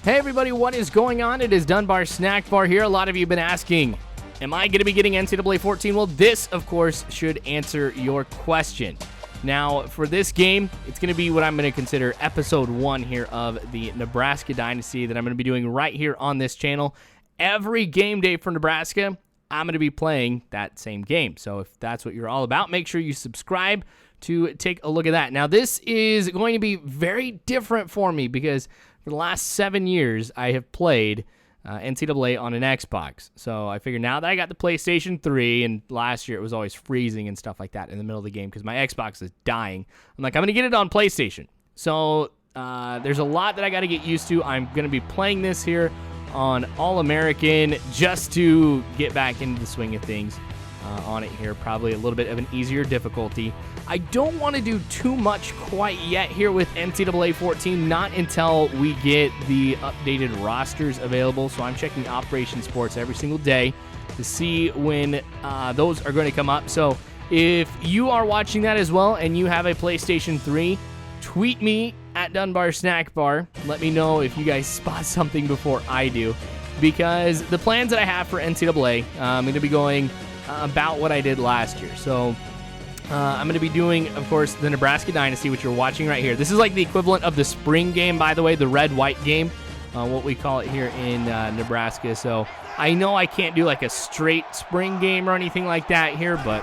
Hey everybody, what is going on? It is Dunbar Snackbar here. A lot of you have been asking, am I going to be getting NCAA 14? Well, this, of course, should answer your question. Now, for this game, it's going to be what I'm going to consider episode 1 here of the Nebraska Dynasty that I'm going to be doing right here on this channel. Every game day for Nebraska, I'm going to be playing that same game. So if that's what you're all about, make sure you subscribe to take a look at that. Now, this is going to be very different for me because for the last 7 years, I have played NCAA on an Xbox. So I figured now that I got the PlayStation 3, and last year it was always freezing and stuff like that in the middle of the game because my Xbox is dying. I'm like, I'm going to get it on PlayStation. So there's a lot that I got to get used to. I'm going to be playing this here on All-American just to get back into the swing of things on it here. Probably a little bit of an easier difficulty. I don't want to do too much quite yet here with NCAA 14, not until we get the updated rosters available. So I'm checking Operation Sports every single day to see when those are going to come up. So if you are watching that as well and you have a PlayStation 3, tweet me at Dunbar Snackbar. Let me know if you guys spot something before I do, because the plans that I have for NCAA, I'm going to be going about what I did last year. So I'm going to be doing, of course, the Nebraska Dynasty, which you're watching right here. This is like the equivalent of the spring game, by the way, the red-white game, what we call it here in Nebraska. So I know I can't do like a straight spring game or anything like that here, but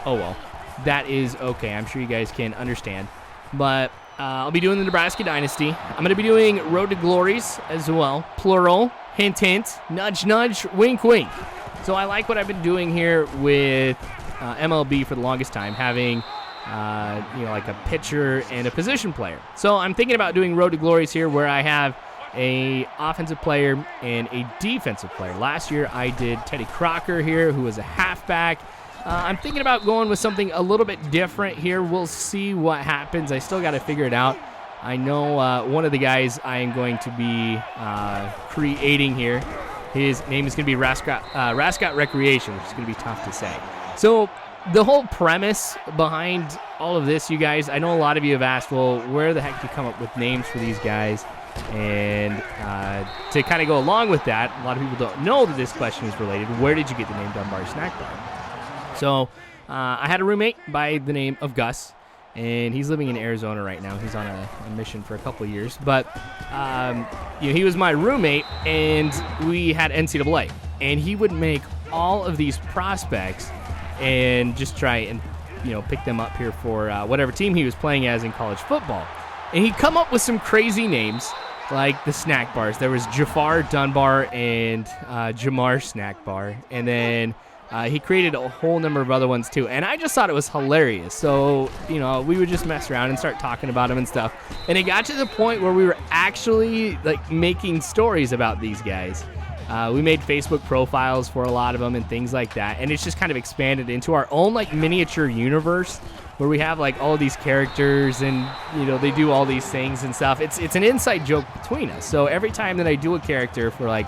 oh well, that is okay. I'm sure you guys can understand. But I'll be doing the Nebraska Dynasty. I'm going to be doing Road to Glories as well, plural, hint, hint, nudge, nudge, wink, wink. So I like what I've been doing here with MLB for the longest time, having like a pitcher and a position player. So I'm thinking about doing Road to Glories here, where I have a offensive player and a defensive player. Last year I did Teddy Crocker here, who was a halfback. I'm thinking about going with something a little bit different here. We'll see what happens. I still got to figure it out. I know one of the guys I am going to be creating here, his name is going to be Rascot Recreation, which is going to be tough to say. So the whole premise behind all of this, you guys, I know a lot of you have asked, well, where the heck do you come up with names for these guys? And to kind of go along with that, a lot of people don't know that this question is related. Where did you get the name Dunbar Snackbar? So I had a roommate by the name of Gus, and he's living in Arizona right now. He's on a mission for a couple of years. But he was my roommate, and we had NCAA. And he would make all of these prospects and just try and pick them up here for whatever team he was playing as in college football. And he'd come up with some crazy names like the Snackbars. There was Jafar Dunbar and Jamar Snackbar. And then he created a whole number of other ones too. And I just thought it was hilarious. So, we would just mess around and start talking about them and stuff. And it got to the point where we were actually like making stories about these guys. We made Facebook profiles for a lot of them and things like that. And it's just kind of expanded into our own like miniature universe where we have like all of these characters and, they do all these things and stuff. It's an inside joke between us. So every time that I do a character for like,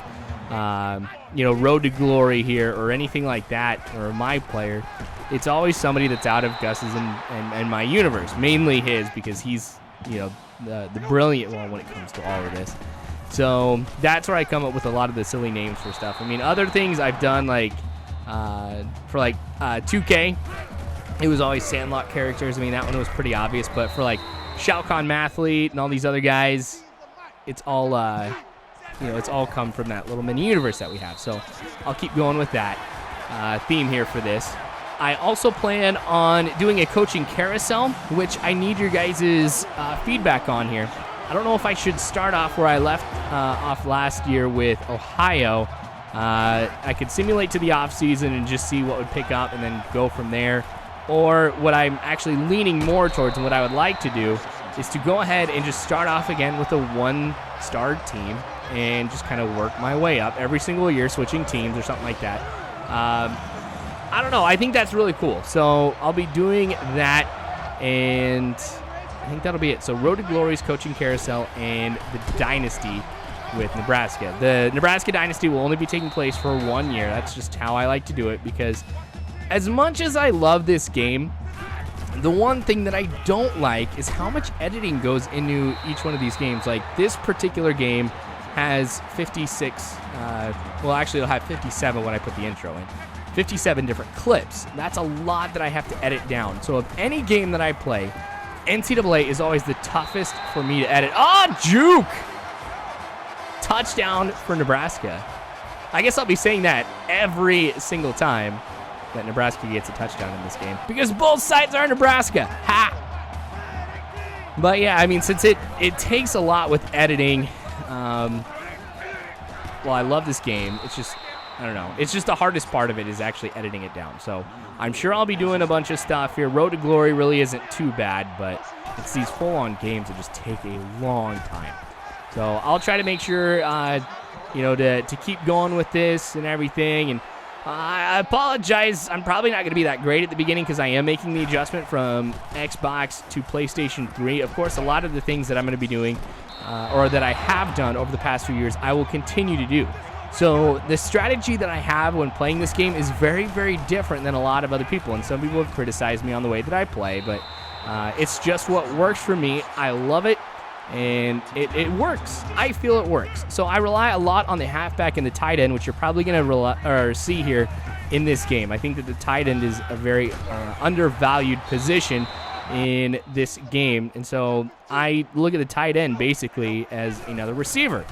Road to Glory here or anything like that, or my player, it's always somebody that's out of Gus's and my universe, mainly his, because he's, the brilliant one when it comes to all of this. So that's where I come up with a lot of the silly names for stuff. I mean, other things I've done like for like 2K, it was always Sandlot characters. I mean, that one was pretty obvious. But for like Shao Kahn Mathlete and all these other guys, it's all it's all come from that little mini universe that we have. So I'll keep going with that theme here for this. I also plan on doing a coaching carousel, which I need your guys' feedback on here. I don't know if I should start off where I left off last year with Ohio. I could simulate to the offseason and just see what would pick up and then go from there. Or what I'm actually leaning more towards and what I would like to do is to go ahead and just start off again with a one-star team and just kind of work my way up every single year, switching teams or something like that. I don't know. I think that's really cool. So I'll be doing that, and I think that'll be it. So Road to Glory's coaching carousel and the Dynasty with Nebraska. The Nebraska Dynasty will only be taking place for 1 year. That's just how I like to do it, because as much as I love this game, the one thing that I don't like is how much editing goes into each one of these games. Like this particular game, has 56, well, actually it'll have 57 when I put the intro in. 57 different clips. That's a lot that I have to edit down. So of any game that I play, NCAA is always the toughest for me to edit. Oh, juke! Touchdown for Nebraska. I guess I'll be saying that every single time that Nebraska gets a touchdown in this game, because both sides are Nebraska. Ha! But yeah, I mean, since it takes a lot with editing, well, I love this game. It's just, I don't know. It's just the hardest part of it is actually editing it down. So I'm sure I'll be doing a bunch of stuff here. Road to Glory really isn't too bad, but it's these full-on games that just take a long time. So I'll try to make sure, to keep going with this and everything. And I apologize. I'm probably not going to be that great at the beginning because I am making the adjustment from Xbox to PlayStation 3. Of course, a lot of the things that I'm going to be doing or that I have done over the past few years, I will continue to do. So the strategy that I have when playing this game is very, very different than a lot of other people. And some people have criticized me on the way that I play, but it's just what works for me. I love it. And it works. I feel it works. So I rely a lot on the halfback and the tight end, which you're probably going to see here in this game. I think that the tight end is a very undervalued position in this game. And so I look at the tight end basically as another receiver.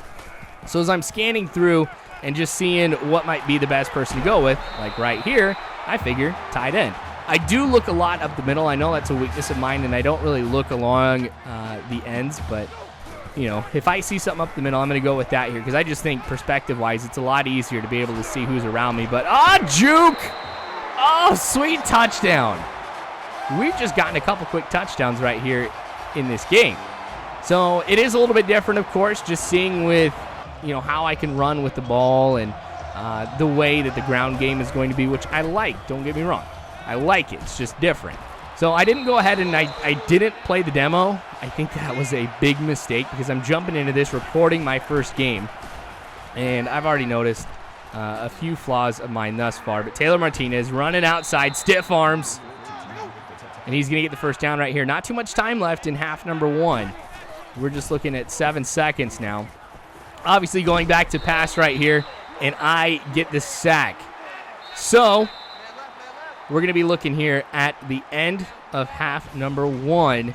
So as I'm scanning through and just seeing what might be the best person to go with, like right here, I figure tight end. I do look a lot up the middle. I know that's a weakness of mine, and I don't really look along the ends. But, if I see something up the middle, I'm going to go with that here because I just think perspective-wise, it's a lot easier to be able to see who's around me. But, juke! Oh, sweet touchdown. We've just gotten a couple quick touchdowns right here in this game. So it is a little bit different, of course, just seeing with, how I can run with the ball and the way that the ground game is going to be, which I like. Don't get me wrong. I like it. It's just different. So I didn't go ahead and I didn't play the demo. I think that was a big mistake because I'm jumping into this recording my first game. And I've already noticed a few flaws of mine thus far. But Taylor Martinez running outside, stiff arms. And he's going to get the first down right here. Not too much time left in half number 1. We're just looking at 7 seconds now. Obviously going back to pass right here. And I get the sack. So we're going to be looking here at the end of half number 1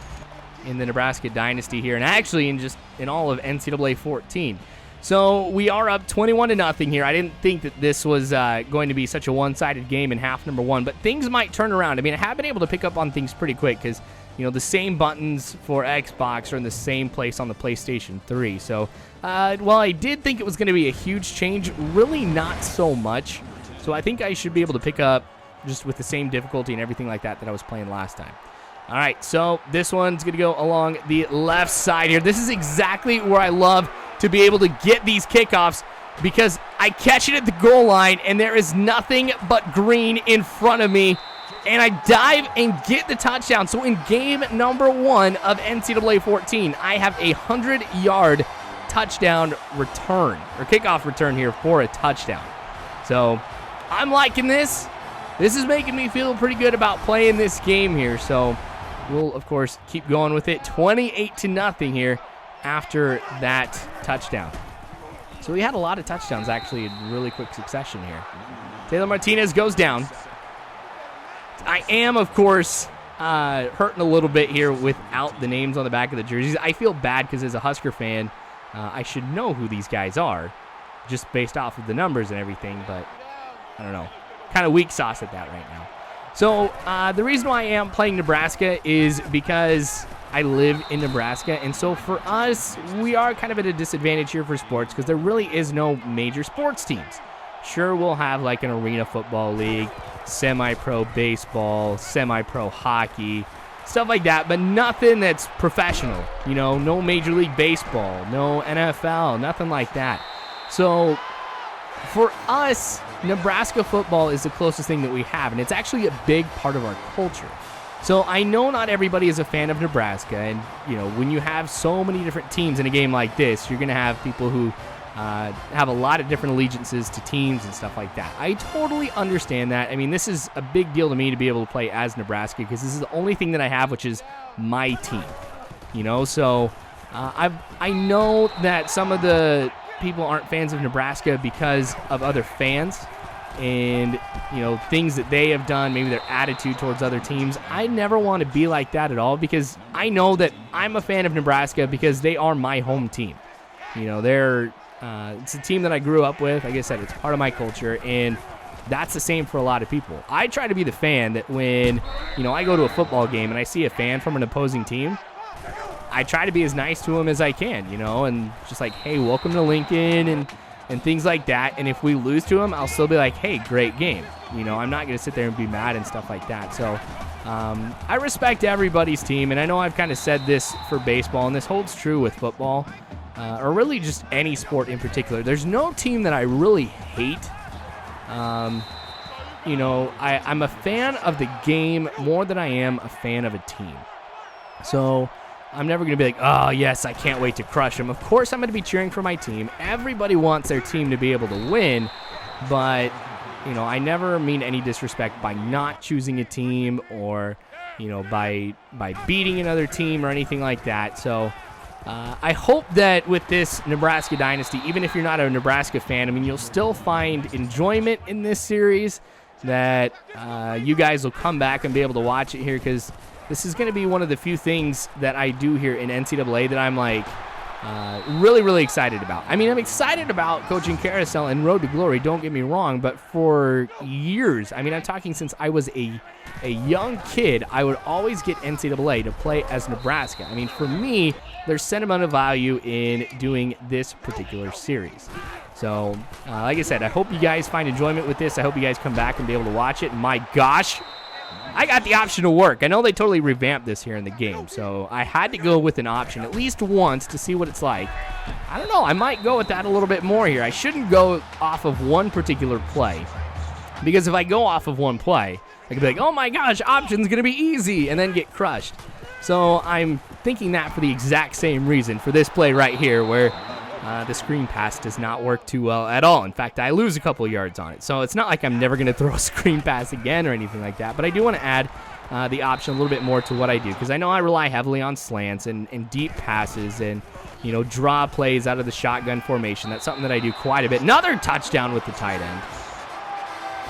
in the Nebraska Dynasty here, and actually in all of NCAA 14. So we are up 21-0 here. I didn't think that this was going to be such a one-sided game in half number 1, but things might turn around. I mean, I have been able to pick up on things pretty quick because, the same buttons for Xbox are in the same place on the PlayStation 3. So while I did think it was going to be a huge change, really not so much. So I think I should be able to pick up just with the same difficulty and everything like that I was playing last time. All right, so this one's going to go along the left side here. This is exactly where I love to be able to get these kickoffs because I catch it at the goal line and there is nothing but green in front of me, and I dive and get the touchdown. So in game number 1 of NCAA 14, I have a 100-yard touchdown return, or kickoff return here for a touchdown. So I'm liking this. This is making me feel pretty good about playing this game here. So we'll, of course, keep going with it. 28-0 here after that touchdown. So we had a lot of touchdowns, actually, in really quick succession here. Taylor Martinez goes down. I am, of course, hurting a little bit here without the names on the back of the jerseys. I feel bad because as a Husker fan, I should know who these guys are just based off of the numbers and everything, but I don't know. Kind of weak sauce at that right now. So the reason why I am playing Nebraska is because I live in Nebraska, and so for us, we are kind of at a disadvantage here for sports because there really is no major sports teams. Sure, we'll have like an arena football league, semi-pro baseball, semi-pro hockey, stuff like that, but nothing that's professional. No Major League Baseball, no NFL, nothing like that. So for us, Nebraska football is the closest thing that we have, and it's actually a big part of our culture. So I know not everybody is a fan of Nebraska, and when you have so many different teams in a game like this, you're going to have people who have a lot of different allegiances to teams and stuff like that. I totally understand that. I mean, this is a big deal to me to be able to play as Nebraska because this is the only thing that I have, which is my team. So I know that some of the people aren't fans of Nebraska because of other fans and, things that they have done, maybe their attitude towards other teams. I never want to be like that at all, because I know that I'm a fan of Nebraska because they are my home team. It's a team that I grew up with. Like I said, it's part of my culture, and that's the same for a lot of people. I try to be the fan that when, I go to a football game and I see a fan from an opposing team, I try to be as nice to them as I can, and just like, hey, welcome to Lincoln, and things like that. And if we lose to them, I'll still be like, hey, great game. I'm not going to sit there and be mad and stuff like that. So I respect everybody's team, and I know I've kind of said this for baseball, and this holds true with football, or really just any sport in particular. There's no team that I really hate. I'm a fan of the game more than I am a fan of a team. So I'm never going to be like, oh, yes, I can't wait to crush them. Of course, I'm going to be cheering for my team. Everybody wants their team to be able to win, but, I never mean any disrespect by not choosing a team or, by beating another team or anything like that. So I hope that with this Nebraska Dynasty, even if you're not a Nebraska fan, you'll still find enjoyment in this series, that you guys will come back and be able to watch it here, because this is going to be one of the few things that I do here in NCAA that I'm really, really excited about. I'm excited about coaching Carousel and Road to Glory, don't get me wrong, but for years, I'm talking since I was a young kid, I would always get NCAA to play as Nebraska. For me, there's sentimental value in doing this particular series. So, like I said, I hope you guys find enjoyment with this. I hope you guys come back and be able to watch it. My gosh, I got the option to work. I know they totally revamped this here in the game, so I had to go with an option at least once to see what it's like. I don't know. I might go with that a little bit more here. I shouldn't go off of one particular play, because if I go off of one play, I could be like, oh my gosh, option's going to be easy, and then get crushed. So I'm thinking that for the exact same reason for this play right here, where the screen pass does not work too well at all. In fact, I lose a couple yards on it. So it's not like I'm never going to throw a screen pass again or anything like that. But I do want to add the option a little bit more to what I do, because I know I rely heavily on slants and deep passes and, draw plays out of the shotgun formation. That's something that I do quite a bit. Another touchdown with the tight end.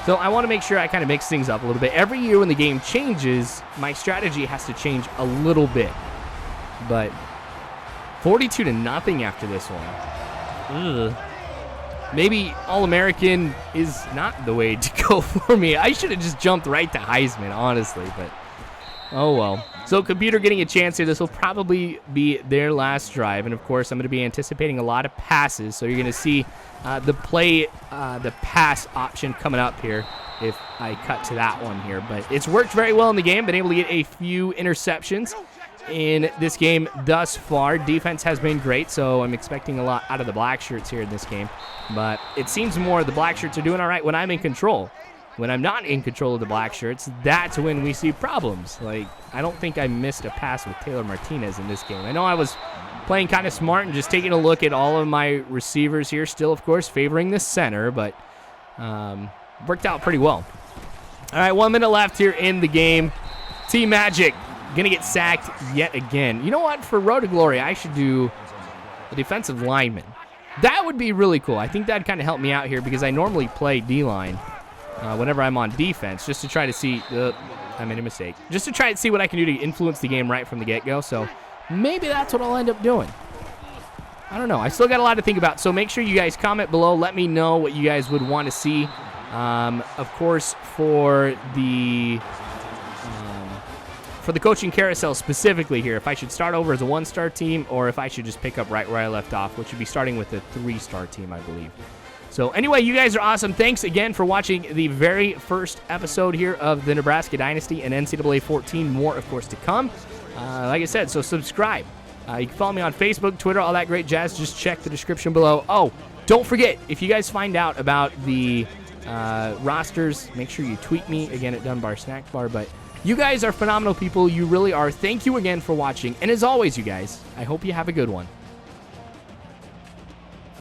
So I want to make sure I kind of mix things up a little bit. Every year when the game changes, my strategy has to change a little bit. But 42-0 after this one. Ugh. Maybe All-American is not the way to go for me. I should have just jumped right to Heisman, honestly, but oh well. So computer getting a chance here. This will probably be their last drive, and of course I'm going to be anticipating a lot of passes, so you're going to see the pass option coming up here if I cut to that one here. But it's worked very well in the game, been able to get a few interceptions in this game thus far. Defense has been great, so I'm expecting a lot out of the black shirts here in this game. But it seems more the black shirts are doing all right when I'm in control. When I'm not in control of the black shirts, that's when we see problems. Like, I don't think I missed a pass with Taylor Martinez in this game. I know I was playing kind of smart and just taking a look at all of my receivers here, still, of course, favoring the center, but worked out pretty well. All right, 1 minute left here in the game. Team Magic going to get sacked yet again. You know what? For Road to Glory, I should do a defensive lineman. That would be really cool. I think that'd kind of help me out here, because I normally play D-line whenever I'm on defense, just to try to see I made a mistake. Just to try and see what I can do to influence the game right from the get-go. So maybe that's what I'll end up doing. I don't know. I still got a lot to think about. So make sure you guys comment below. Let me know what you guys would want to see. Of course, for the coaching carousel specifically here, if I should start over as a 1-star team or if I should just pick up right where I left off, which would be starting with a 3-star team, I believe. So anyway, you guys are awesome. Thanks again for watching the very first episode here of the Nebraska Dynasty and NCAA 14. More, of course, to come. Like I said, so subscribe. You can follow me on Facebook, Twitter, all that great jazz. Just check the description below. Oh, don't forget, if you guys find out about the rosters, make sure you tweet me again at Dunbar Snackbar. But you guys are phenomenal people. You really are. Thank you again for watching. And as always, you guys, I hope you have a good one.